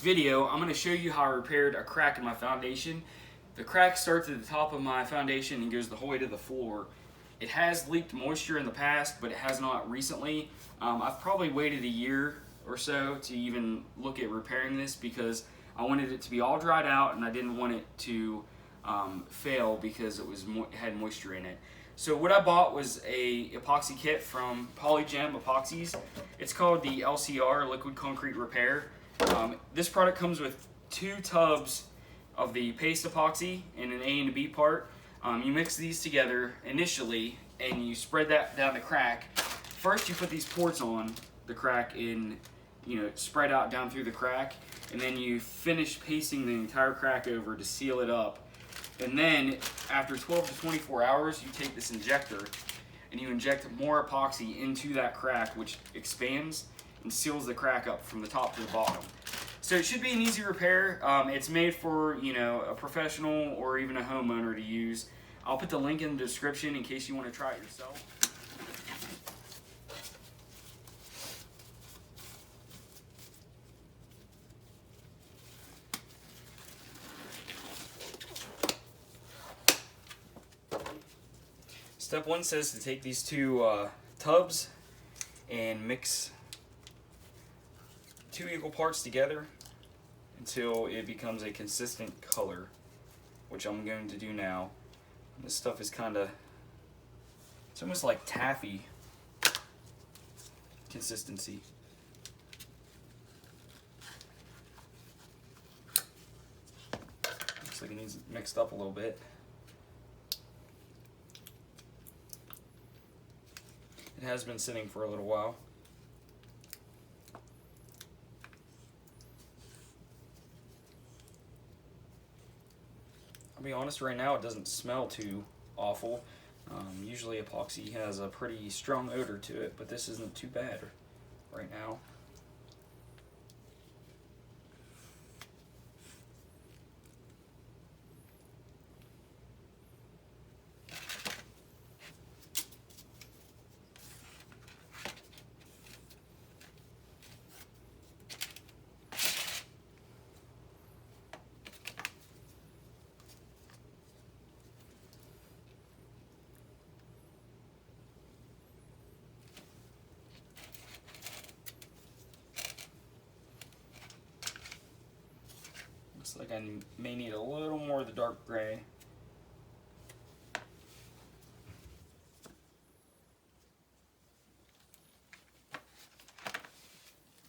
Video, I'm going to show you how I repaired a crack in my foundation. The crack starts at the top of my foundation and goes the whole way to the floor. It has leaked moisture in the past, but it has not recently. I've probably waited a year or so to even look at repairing this because I wanted it to be all dried out and I didn't want it to fail because it had moisture in it. So what I bought was a epoxy kit from Polygem Epoxies. It's called the LCR Liquid Concrete Repair. This product comes with 2 tubs of the paste epoxy and an A and a B part. You mix these together initially and you spread that down the crack. First you put these ports on the crack and spread out down through the crack, and then you finish pasting the entire crack over to seal it up. And then after 12 to 24 hours you take this injector and you inject more epoxy into that crack, which expands and seals the crack up from the top to the bottom. So it should be an easy repair. It's made for a professional or even a homeowner to use. I'll put the link in the description in case you want to try it yourself. Step 1 says to take these 2 tubs and mix 2 equal parts together until it becomes a consistent color, which I'm going to do now. This stuff is it's almost like taffy consistency. Looks like it needs mixed up a little bit. It has been sitting for a little while. I'll be honest, right now it doesn't smell too awful. Usually epoxy has a pretty strong odor to it, but this isn't too bad right now. Looks like I may need a little more of the dark gray.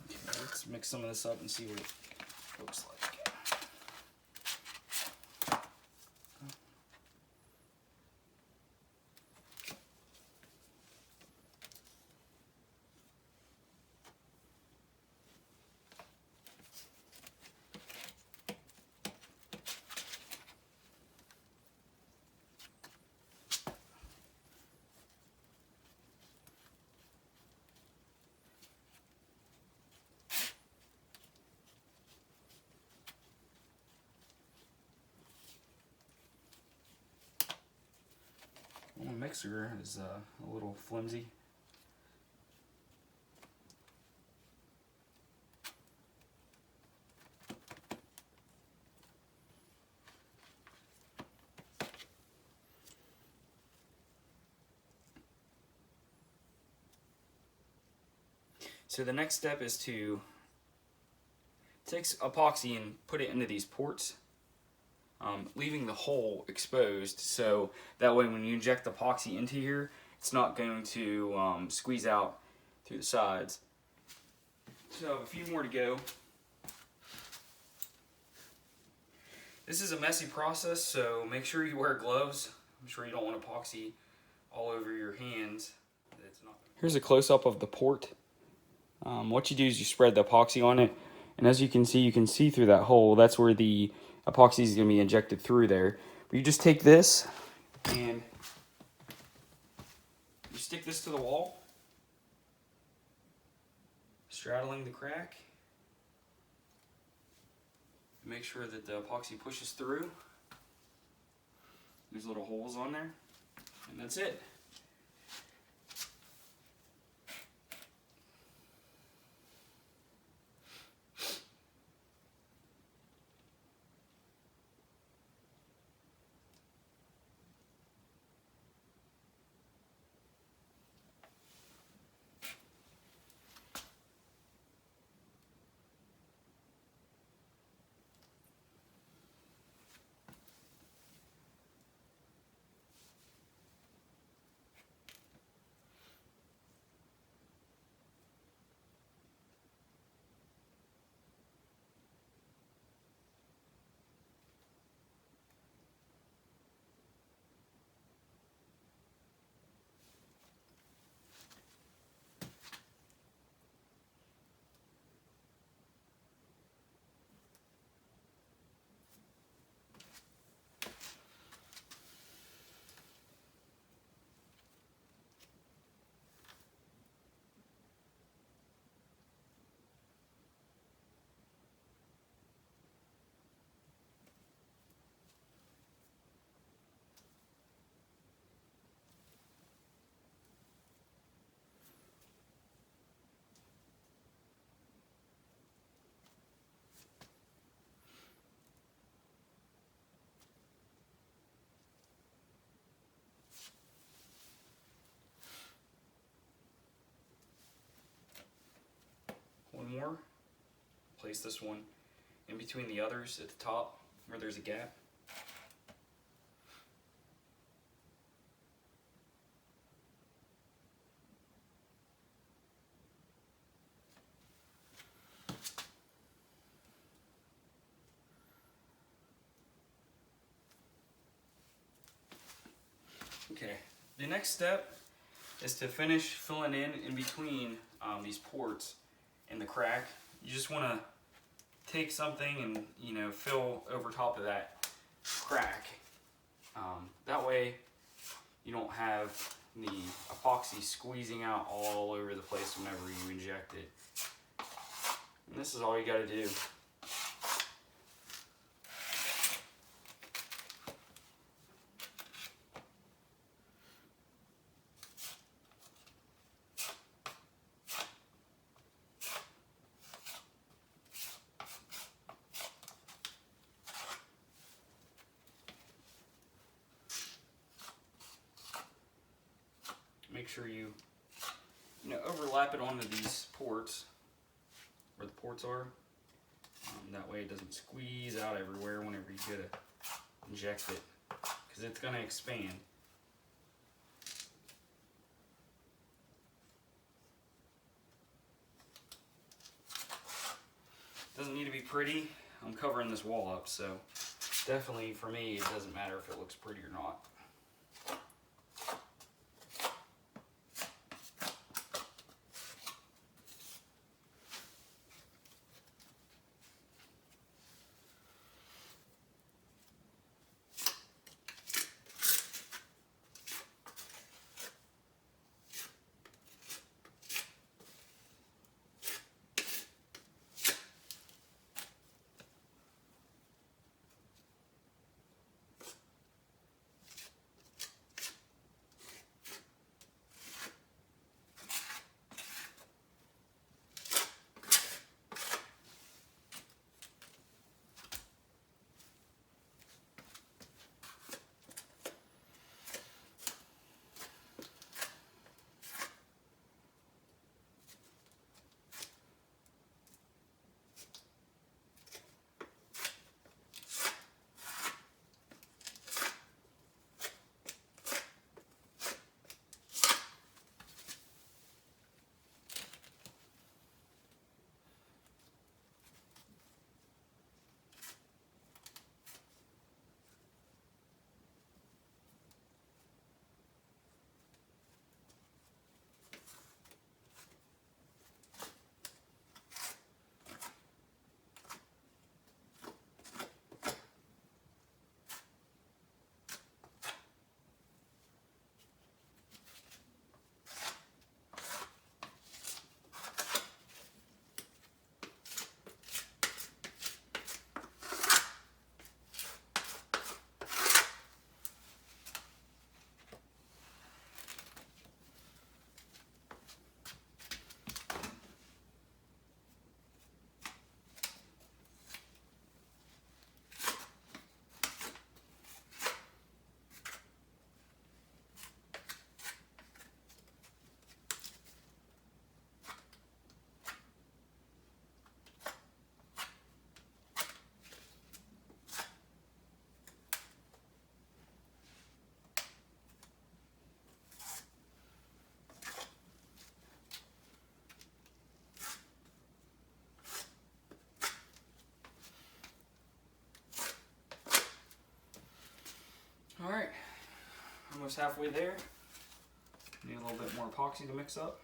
Okay, let's mix some of this up and see what it looks like. The mixer is a little flimsy. So the next step is to take epoxy and put it into these ports, leaving the hole exposed, so that way when you inject the epoxy into here, it's not going to squeeze out through the sides. So a few more to go. This is a messy process, so make sure you wear gloves. I'm sure you don't want epoxy all over your hands. Here's a close-up of the port. What you do is you spread the epoxy on it, and as you can see through that hole. That's where the epoxy is going to be injected through there. But you just take this and you stick this to the wall, straddling the crack. Make sure that the epoxy pushes through. There's little holes on there, and that's it. place this one in between the others at the top where there's a gap. Okay, the next step is to finish filling in between these ports and the crack. You just want to take something and, you know, fill over top of that crack. That way you don't have the epoxy squeezing out all over the place whenever you inject it. And this is all you got to do. Make sure you overlap it onto these ports where the ports are. That way it doesn't squeeze out everywhere whenever you go to inject it, because it's going to expand. Doesn't need to be pretty. I'm covering this wall up, so definitely for me it doesn't matter if it looks pretty or not. Alright, almost halfway there. Need a little bit more epoxy to mix up.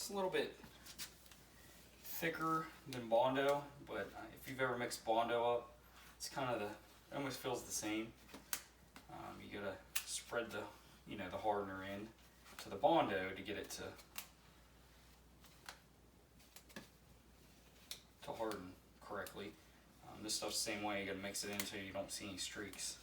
It's a little bit thicker than Bondo, but if you've ever mixed Bondo up, it's kind of it almost feels the same. You gotta spread the the hardener in to the Bondo to get it to harden correctly. This stuff's the same way. You gotta mix it in so you don't see any streaks.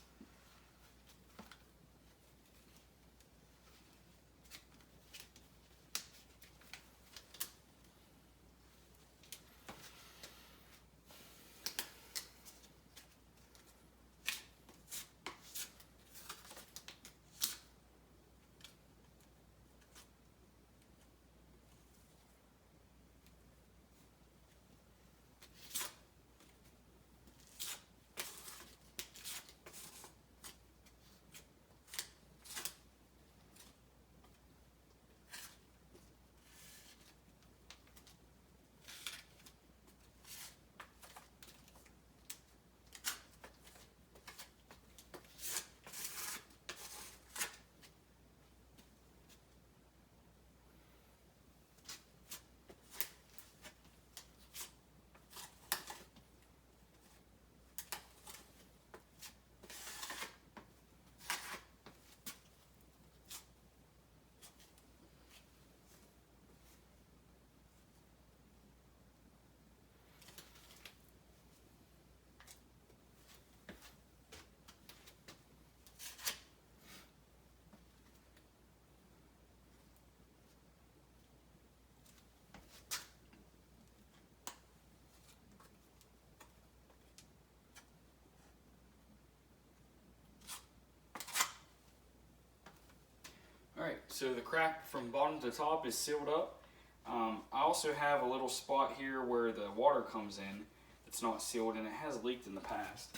Alright, so the crack from bottom to top is sealed up. I also have a little spot here where the water comes in that's not sealed, and it has leaked in the past.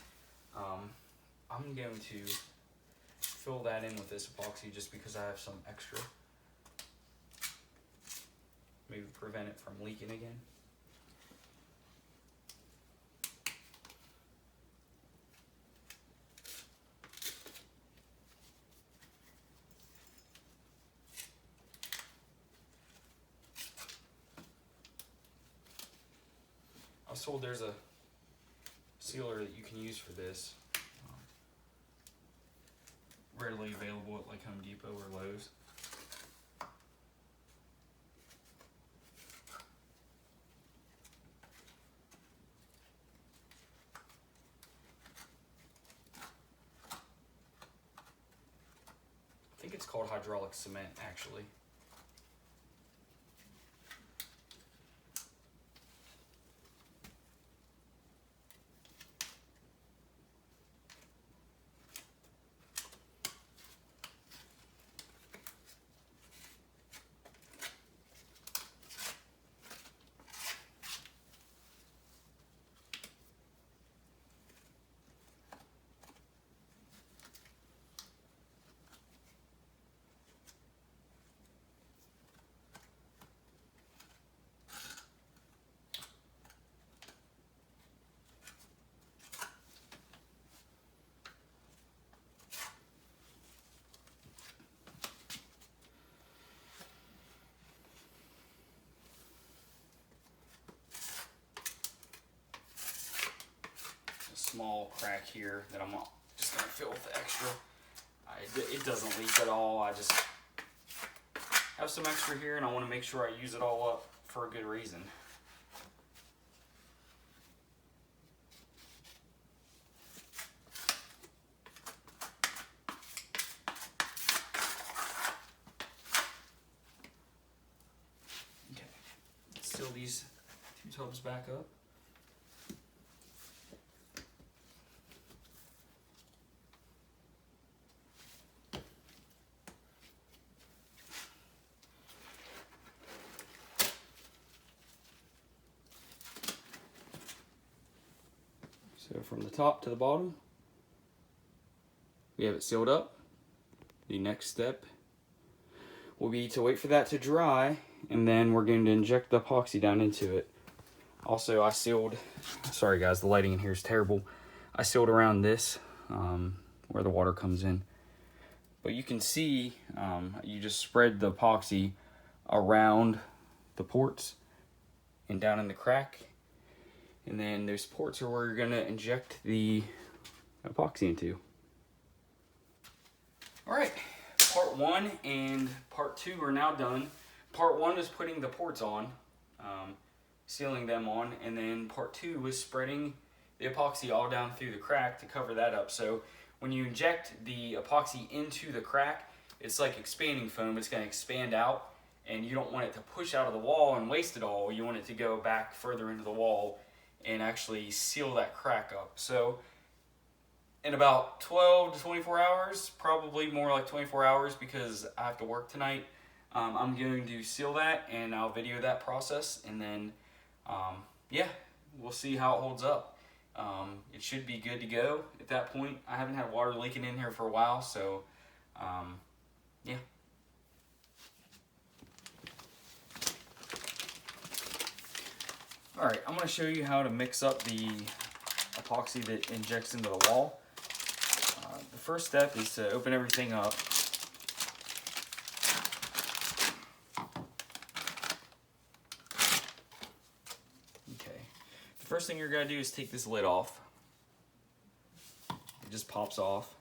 I'm going to fill that in with this epoxy just because I have some extra. Maybe prevent it from leaking again. I was told there's a sealer that you can use for this. Readily available at like Home Depot or Lowe's. I think it's called hydraulic cement, actually. Small crack here that I'm just going to fill with extra. It doesn't leak at all. I just have some extra here and I want to make sure I use it all up for a good reason. Okay, let's seal these two tubs back up. So from the top to the bottom, we have it sealed up. The next step will be to wait for that to dry, and then we're going to inject the epoxy down into it. Also, I sealed, sorry guys, the lighting in here is terrible. I sealed around this, where the water comes in. But you can see, you just spread the epoxy around the ports and down in the crack. And then those ports are where you're gonna inject the epoxy into. All right, part 1 and part 2 are now done. Part 1 is putting the ports on, sealing them on, and then part 2 was spreading the epoxy all down through the crack to cover that up. So when you inject the epoxy into the crack, it's like expanding foam. It's going to expand out, and you don't want it to push out of the wall and waste it all. You want it to go back further into the wall and actually seal that crack up. So in about 12 to 24 hours, probably more like 24 hours because I have to work tonight, I'm going to seal that, and I'll video that process, and then yeah, we'll see how it holds up. It should be good to go at that point. I haven't had water leaking in here for a while, so yeah. Alright, I'm going to show you how to mix up the epoxy that injects into the wall. The first step is to open everything up. Okay. The first thing you're going to do is take this lid off. It just pops off.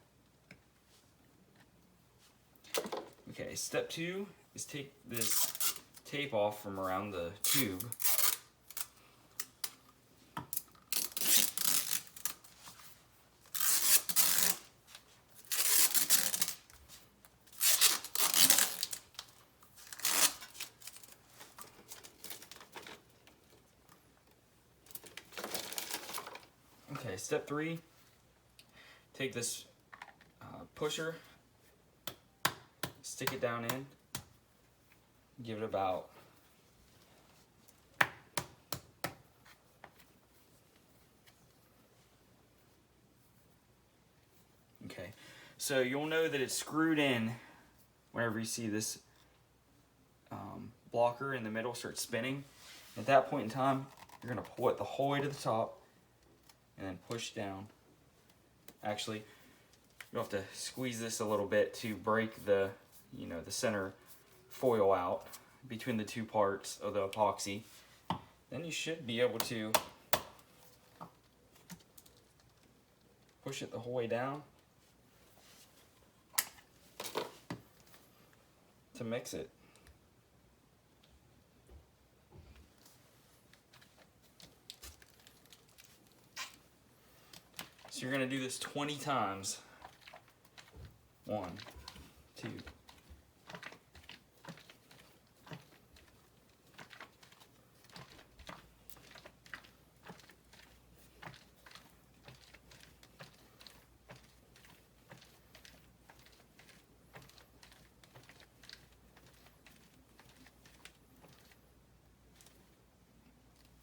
Okay, step 2 is take this tape off from around the tube. Okay, step 3, take this pusher, stick it down in, give it about okay, so you'll know that it's screwed in whenever you see this blocker in the middle start spinning. At that point in time, you're going to pull it the whole way to the top and then push down. Actually, you'll have to squeeze this a little bit to break the, the center foil out between the two parts of the epoxy. Then you should be able to push it the whole way down to mix it. So you're going to do this 20 times. 1, 2.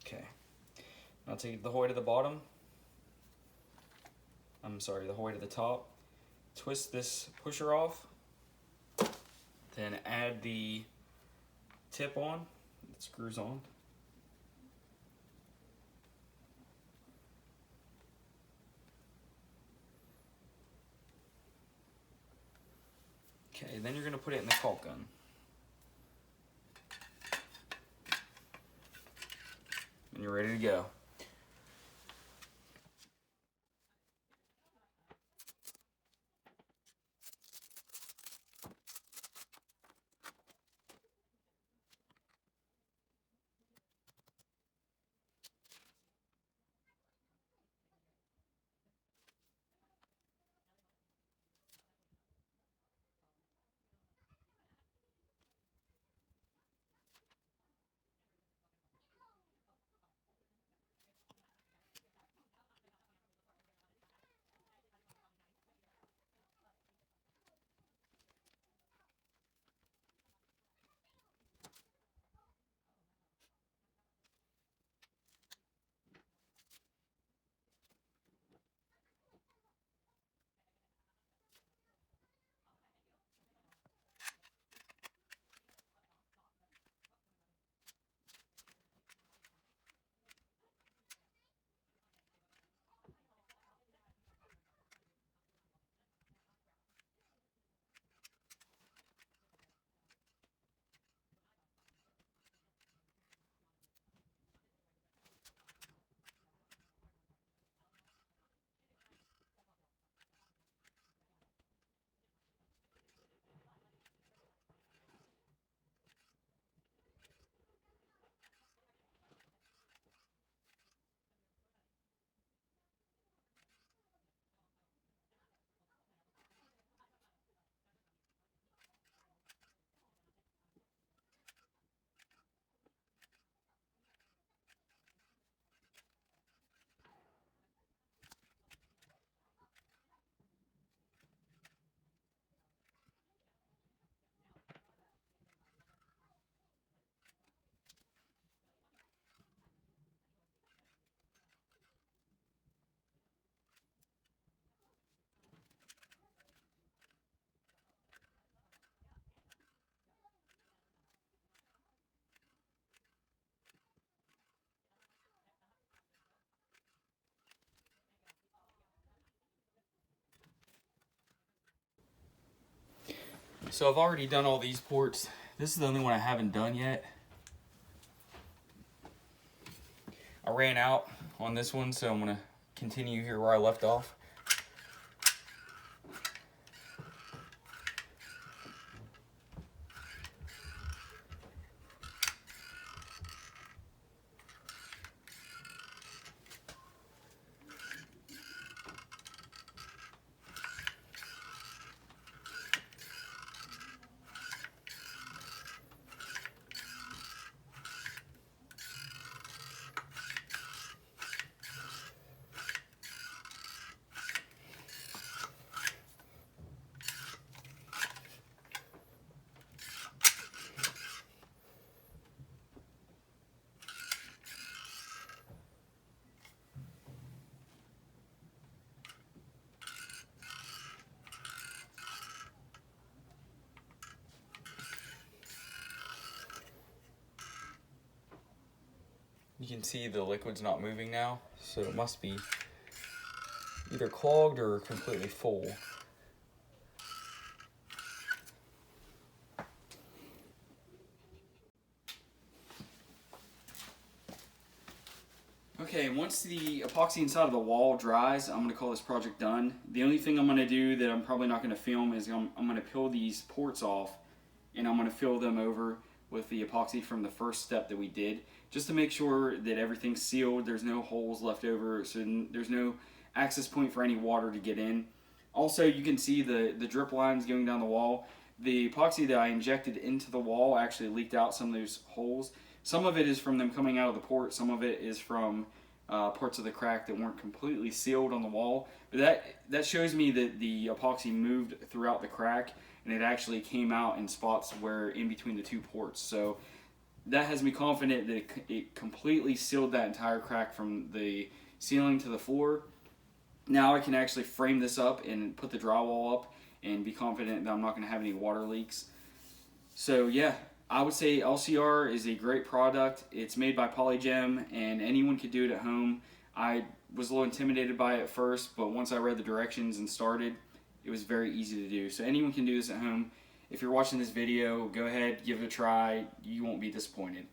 Okay. Now take the whole way to the bottom. The whole way to the top. Twist this pusher off. Then add the tip on. It screws on. Okay, then you're going to put it in the caulk gun. And you're ready to go. So I've already done all these ports. This is the only one I haven't done yet. I ran out on this one, so I'm gonna continue here where I left off. You can see the liquid's not moving now, so it must be either clogged or completely full. Okay, once the epoxy inside of the wall dries, I'm going to call this project done. The only thing I'm going to do that I'm probably not going to film is I'm going to peel these ports off, and I'm going to fill them over with the epoxy from the first step that we did, just to make sure that everything's sealed, there's no holes left over, so there's no access point for any water to get in. Also, you can see the drip lines going down the wall. The epoxy that I injected into the wall actually leaked out some of those holes. Some of it is from them coming out of the port, some of it is from parts of the crack that weren't completely sealed on the wall. But that shows me that the epoxy moved throughout the crack, and it actually came out in spots where in between the two ports. So that has me confident that it completely sealed that entire crack from the ceiling to the floor. Now I can actually frame this up and put the drywall up and be confident that I'm not going to have any water leaks. So yeah, I would say LCR is a great product. It's made by Polygem, and anyone could do it at home. I was a little intimidated by it at first, but once I read the directions and started, it was very easy to do. So anyone can do this at home. If you're watching this video, go ahead, give it a try. You won't be disappointed.